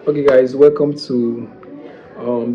Okay, guys, welcome to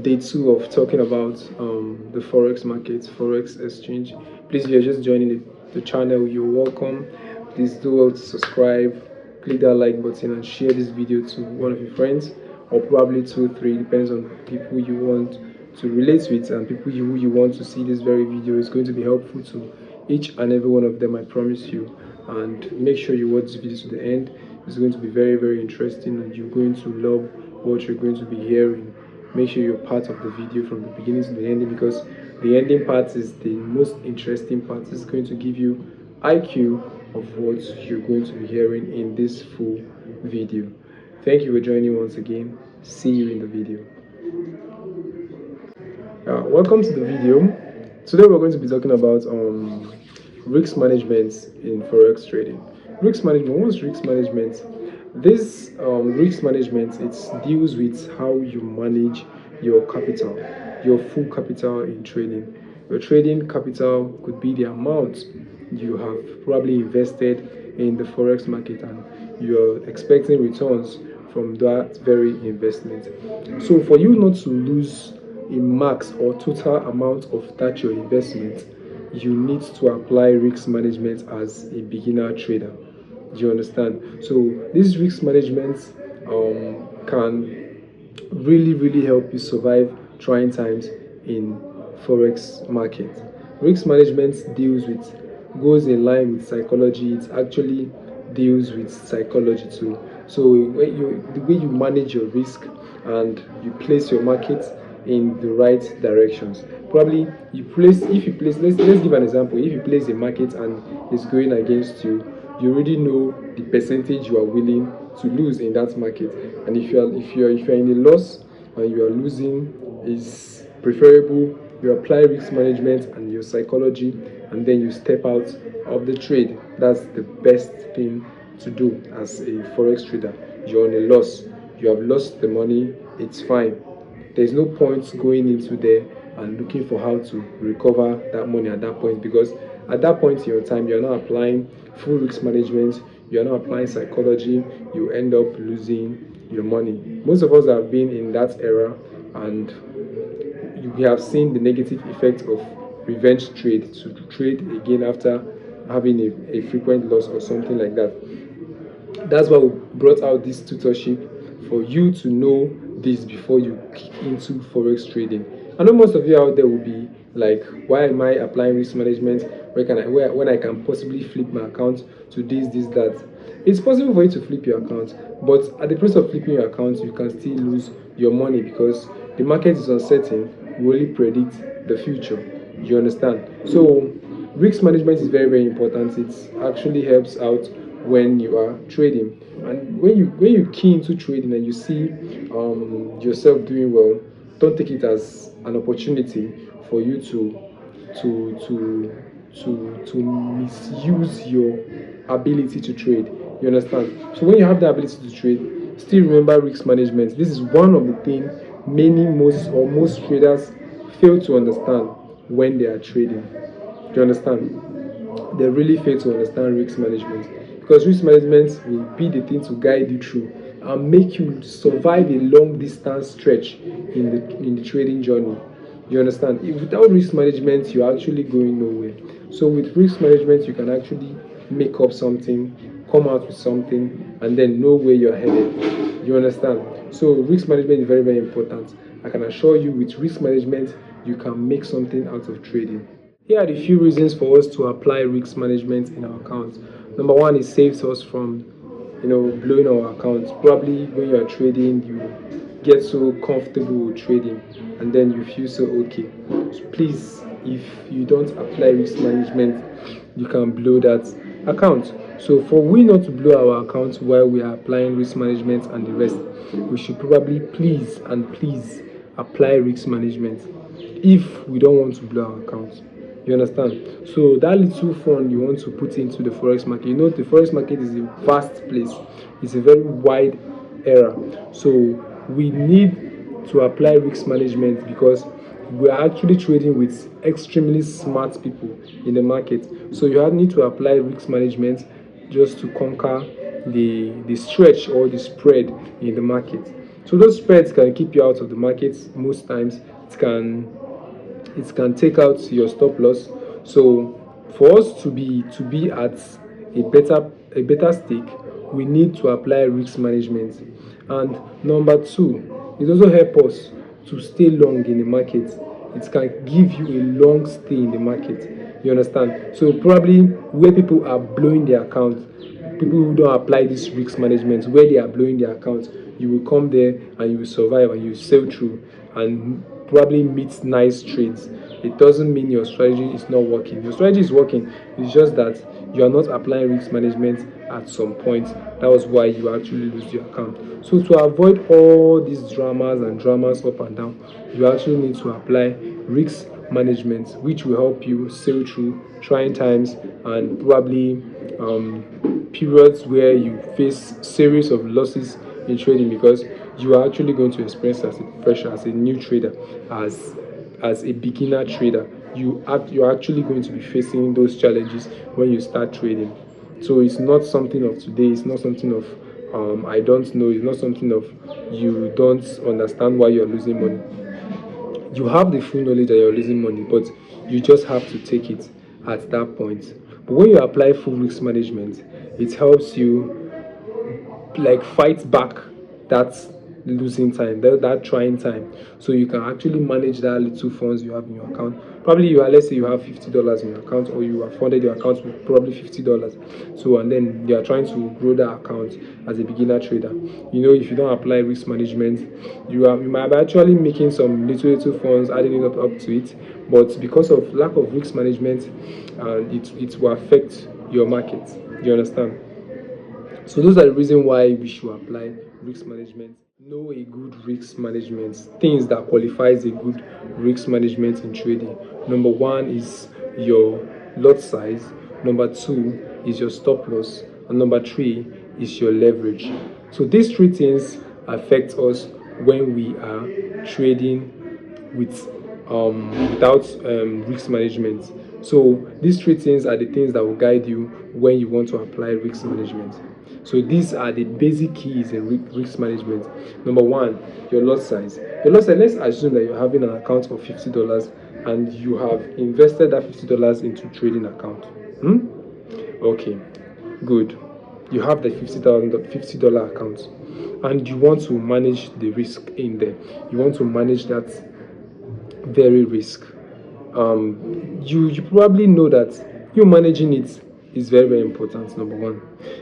day two of talking about the forex market, forex exchange. Please, if you're just joining the channel, you're welcome. Please do well to subscribe, click that like button, and share this video to one of your friends, or probably two, three, depends on people you want to relate with and people who you want to see this very video. Is going to be helpful to each and every one of them, I promise you. And make sure you watch this video to the end. It's going to be very, very interesting, and you're going to love what you're going to be hearing. Make sure you're part of the video from the beginning to the ending, because the ending part is the most interesting part. It's going to give you IQ of what you're going to be hearing in this full video. Thank you for joining once again. See you in the video. Welcome to the video. Today we're going to be talking about risk management in forex trading. Risk management. What's risk management? This risk management, it deals with how you manage your capital, your full capital in trading. Your trading capital could be the amount you have probably invested in the forex market, and you're expecting returns from that very investment. So for you not to lose a max or total amount of that your investment, you need to apply risk management as a beginner trader. Do you understand? So this risk management can really help you survive trying times in forex market. Risk management goes in line with psychology. It actually deals with psychology too. So the way you manage your risk and you place your market in the right directions. Probably you place if you place let's give an example. If you place a market and it's going against you, you already know the percentage you are willing to lose in that market. And if you're in a loss and you are losing, is preferable you apply risk management and your psychology, and then you step out of the trade. That's the best thing to do as a forex trader. You're on a loss, you have lost the money, it's fine. There's no point going into there and looking for how to recover that money at that point, because at that point in your time you're not applying full risk management, you're not applying psychology, you end up losing your money. Most of us have been in that era, and we have seen the negative effect of revenge trade, to trade again after having a frequent loss or something like that. That's why we brought out this tutorship, for you to know this before you kick into forex trading. I know most of you out there will be like, why am I applying risk management? When I can possibly flip my account to this that? It's possible for you to flip your account, but at the price of flipping your account, you can still lose your money, because the market is uncertain. We only predict the future. You understand? So risk management is very important. It actually helps out when you are trading, and when you key into trading and you see yourself doing well, don't take it as an opportunity for you to to to misuse your ability to trade. You understand? So when you have the ability to trade, still remember risk management. This is one of the things most traders fail to understand when they are trading. Do you understand? They really fail to understand risk management, because risk management will be the thing to guide you through and make you survive a long distance stretch in the trading journey. You understand? Without risk management, you're actually going nowhere. So with risk management, you can actually make up something, come out with something, and then know where you're headed. You understand? So risk management is very important. I can assure you, with risk management, you can make something out of trading. Here are the few reasons for us to apply risk management in our accounts. Number one, it saves us from blowing our accounts. Probably when you are trading, you get so comfortable with trading, and then you feel so okay. So please, if you don't apply risk management, you can blow that account. So for we not to blow our accounts while we are applying risk management and the rest, we should probably please apply risk management if we don't want to blow our accounts. You understand? So that little fund you want to put into the forex market, the forex market is a vast place. It's a very wide area. So we need to apply risk management, because we are actually trading with extremely smart people in the market. So you need to apply risk management just to conquer the stretch or the spread in the market. So those spreads can keep you out of the markets most times. It can take out your stop loss. So for us to be at a better stake, we need to apply risk management. And number two, it also help us to stay long in the market. It can give you a long stay in the market. You understand? So probably where people are blowing their account, people who don't apply this risk management, where they are blowing their account, you will come there and you will survive and you sail through and probably meet nice trades. It doesn't mean your strategy is not working. Your strategy is working. It's just that you are not applying risk management at some point. That was why you actually lose your account. So to avoid all these dramas up and down, you actually need to apply risk management, which will help you sail through trying times and probably periods where you face series of losses in trading, because you are actually going to experience as a professional, as a new trader, as a beginner trader. You're actually going to be facing those challenges when you start trading. So it's not something of today. It's not something of I don't know. It's not something of you don't understand why you're losing money. You have the full knowledge that you're losing money, but you just have to take it at that point. But when you apply full risk management, it helps you like fight back that losing time, that trying time, so you can actually manage that little funds you have in your account. Probably you are, let's say you have $50 in your account, or you have funded your account with probably $50. So and then you are trying to grow that account as a beginner trader. If you don't apply risk management, you might be actually making some little funds, adding it up to it, but because of lack of risk management, it will affect your market. You understand? So those are the reasons why we should apply risk management. Know a good risk management. Things that qualifies a good risk management in trading. Number one is your lot size. Number two is your stop loss. And number three is your leverage. So these three things affect us when we are trading with without risk management. So these three things are the things that will guide you when you want to apply risk management. So these are the basic keys in risk management. Number one, your lot size. Your lot size. Let's assume that you're having an account of $50 and you have invested that $50 into trading account. Okay, good. You have the $50 account, and you want to manage the risk in there. You want to manage that very risk. You probably know that you managing it is very important. Number one,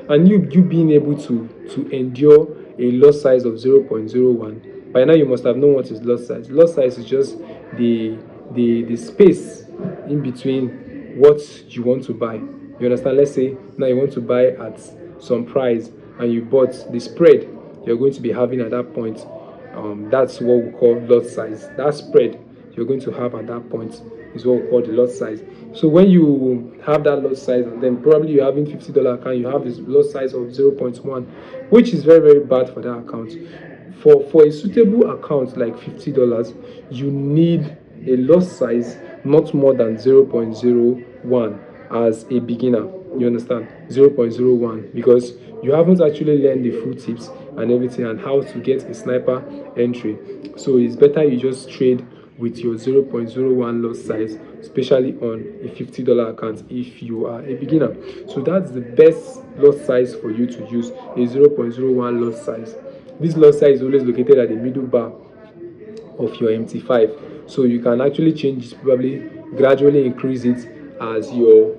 and you being able to endure a lot size of 0.01. By now you must have known what is lot size. Lot size is just the space in between what you want to buy. You understand? Let's say now you want to buy at some price and you bought the spread you're going to be having at that point. That's what we call lot size. That spread you're going to have at that point is what we call the lot size. So when you have that lot size, and then probably you're having $50 account, you have this lot size of 0.1, which is very, very bad for that account. For a suitable account like $50, you need a lot size not more than 0.01 as a beginner. You understand? 0.01, because you haven't actually learned the full tips and everything and how to get a sniper entry. So it's better you just trade with your 0.01 lot size, especially on a $50 account if you are a beginner. So that's the best lot size for you to use, a 0.01 lot size. This lot size is always located at the middle bar of your MT5, so you can actually change it, probably gradually increase it as your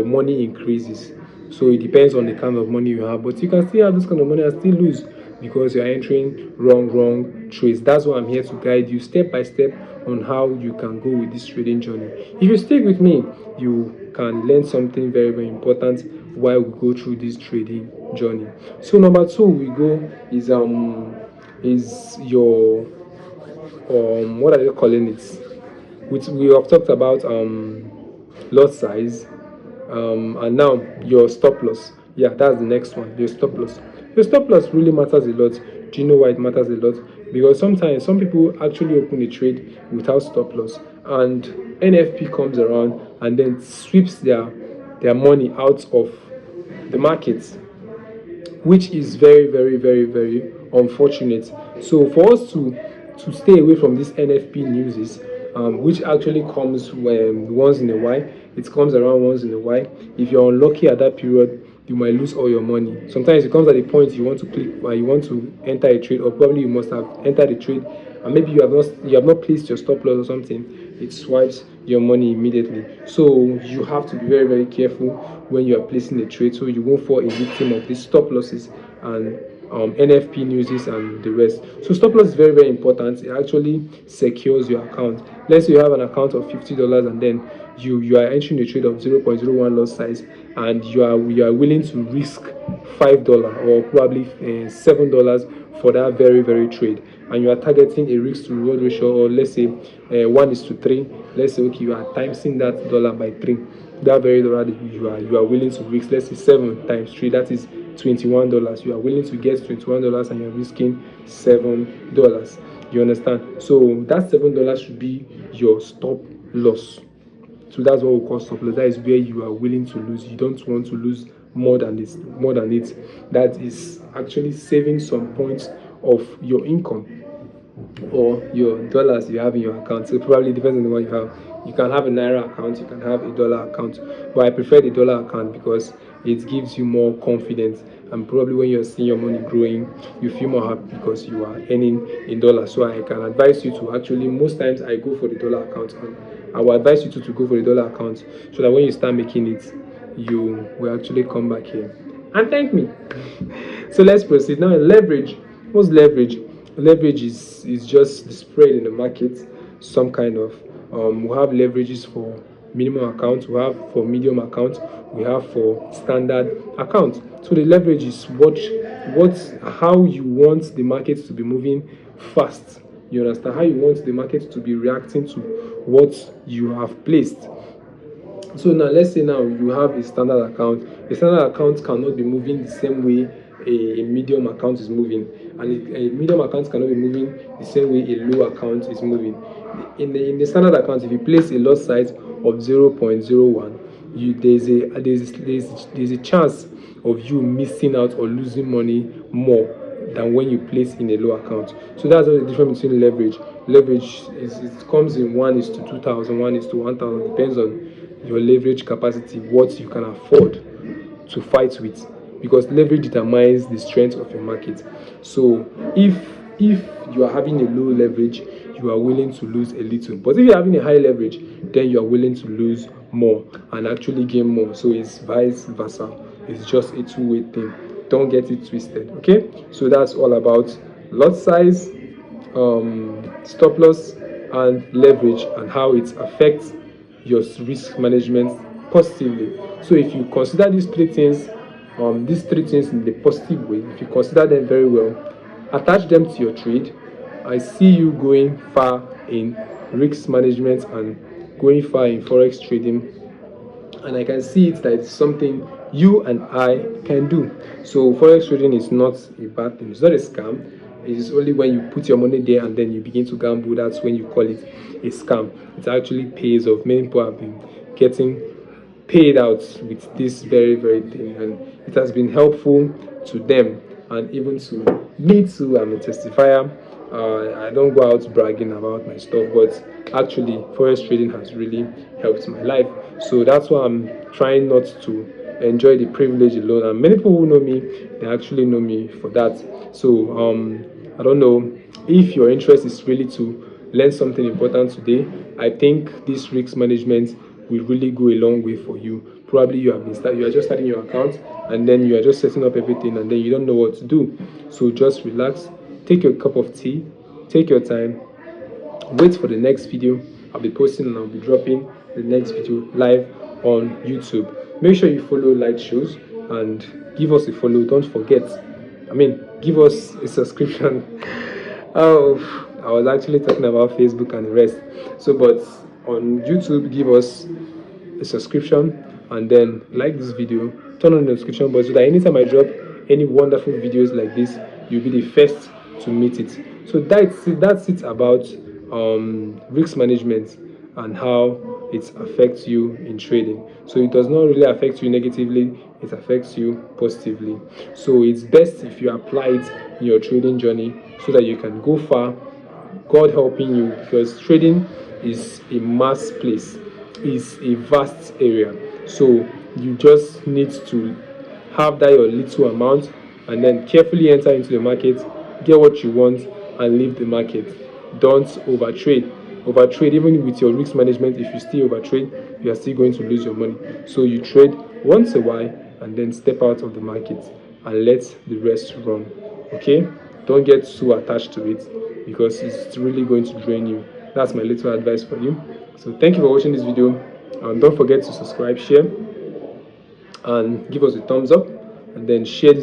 money increases. So it depends on the kind of money you have, but you can still have this kind of money and still lose because you're entering wrong trades. That's why I'm here to guide you step by step on how you can go with this trading journey. If you stick with me, you can learn something very, very important while we go through this trading journey. So number two we go is your what are you calling it? We have talked about lot size, and now your stop loss. Yeah, that's the next one. Your stop loss. Your stop loss really matters a lot. Do you know why it matters a lot? Because sometimes some people actually open a trade without stop loss, and NFP comes around and then sweeps their money out of the market, which is very, very, very, very unfortunate. So for us to stay away from this NFP news, which actually comes when once in a while. It comes around once in a while. If you're unlucky at that period, you might lose all your money. Sometimes it comes at a point you want to click, you want to enter a trade, or probably you must have entered a trade, and maybe you have not placed your stop loss or something. It swipes your money immediately. So you have to be very very careful when you are placing a trade, so you won't fall a victim of these stop losses and NFP newses and the rest. So stop loss is very very important. It actually secures your account. Let's say you have an account of $50, and then you are entering a trade of 0.01 loss size, and you are willing to risk $5 or probably $7 for that very very trade, and you are targeting a risk to reward ratio, or let's say 1:3. Let's say, okay, you are timesing that dollar by 3. That very dollar that you are willing to risk, let's say 7 times 3, that is $21. You are willing to get $21, and you're risking $7. You understand? So that $7 should be your stop loss. So that's what we call stop loss. That is where you are willing to lose. You don't want to lose more than this, more than it. That is actually saving some points of your income or your dollars you have in your account. So it probably depends on the one you have. You can have a naira account, you can have a dollar account, but I prefer the dollar account because it gives you more confidence. And probably when you're seeing your money growing, you feel more happy because you are earning in dollars. So I can advise you to actually, most times I go for the dollar account, and I will advise you to go for the dollar account, so that when you start making it, you will actually come back here and thank me. So let's proceed now. Leverage. What's leverage? Leverage is just the spread in the market, some kind of. We have leverages for minimum account, we have for medium account, we have for standard account. So the leverage is what how you want the market to be moving fast. You understand how you want the market to be reacting to what you have placed. So now let's say now you have a standard account. A standard account cannot be moving the same way a medium account is moving, and a medium account cannot be moving the same way a low account is moving. In the standard account, if you place a lot size of 0.01, there's a chance of you missing out or losing money more than when you place in a low account. So that's the difference between leverage. Leverage is, it comes in 1:2000, 1:1000, depends on your leverage capacity, what you can afford to fight with, because leverage determines the strength of your market. So if you are having a low leverage, you are willing to lose a little, but if you're having a high leverage, then you are willing to lose more and actually gain more. So it's vice versa. It's just a two-way thing. Don't get it twisted. Okay, so that's all about lot size, stop loss, and leverage, and how it affects your risk management positively. So if you consider these three things in the positive way, if you consider them very well, attach them to your trade, I see you going far in risk management and going far in forex trading, and I can see it that it's something you and I can do. So forex trading is not a bad thing. It's not a scam. It is only when you put your money there and then you begin to gamble, that's when you call it a scam. It actually pays off. Many people have been getting paid out with this very very thing, and it has been helpful to them and even to me too. I'm a testifier. I don't go out bragging about my stuff, but actually forex trading has really helped my life. So that's why I'm trying not to enjoy the privilege alone, and many people who know me, they actually know me for that. So I don't know if your interest is really to learn something important today. I think this risk management will really go a long way for you. Probably you are just starting your account, and then you are just setting up everything, and then you don't know what to do. So just relax, take your cup of tea, take your time, wait for the next video. I'll be posting and I'll be dropping the next video live on YouTube. Make sure you follow Light Shows and give us a follow. Don't forget, give us a subscription. Oh, I was actually talking about Facebook and the rest. So, but on YouTube, give us a subscription, and then like this video, turn on the notification bell, so that anytime I drop any wonderful videos like this, you'll be the first to meet it. So that's it about risk management. and how it affects you in trading. So it does not really affect you negatively, it affects you positively. So it's best if you apply it in your trading journey so that you can go far, God helping you, because trading is a mass place, is a vast area. So you just need to have that your little amount and then carefully enter into the market, get what you want, and leave the market. Don't overtrade. Overtrade, even with your risk management, if you still overtrade, you are still going to lose your money. So you trade once a while and then step out of the market and let the rest run. Okay? Don't get too attached to it because it's really going to drain you. That's my little advice for you. So thank you for watching this video, and don't forget to subscribe, share, and give us a thumbs up, and then share this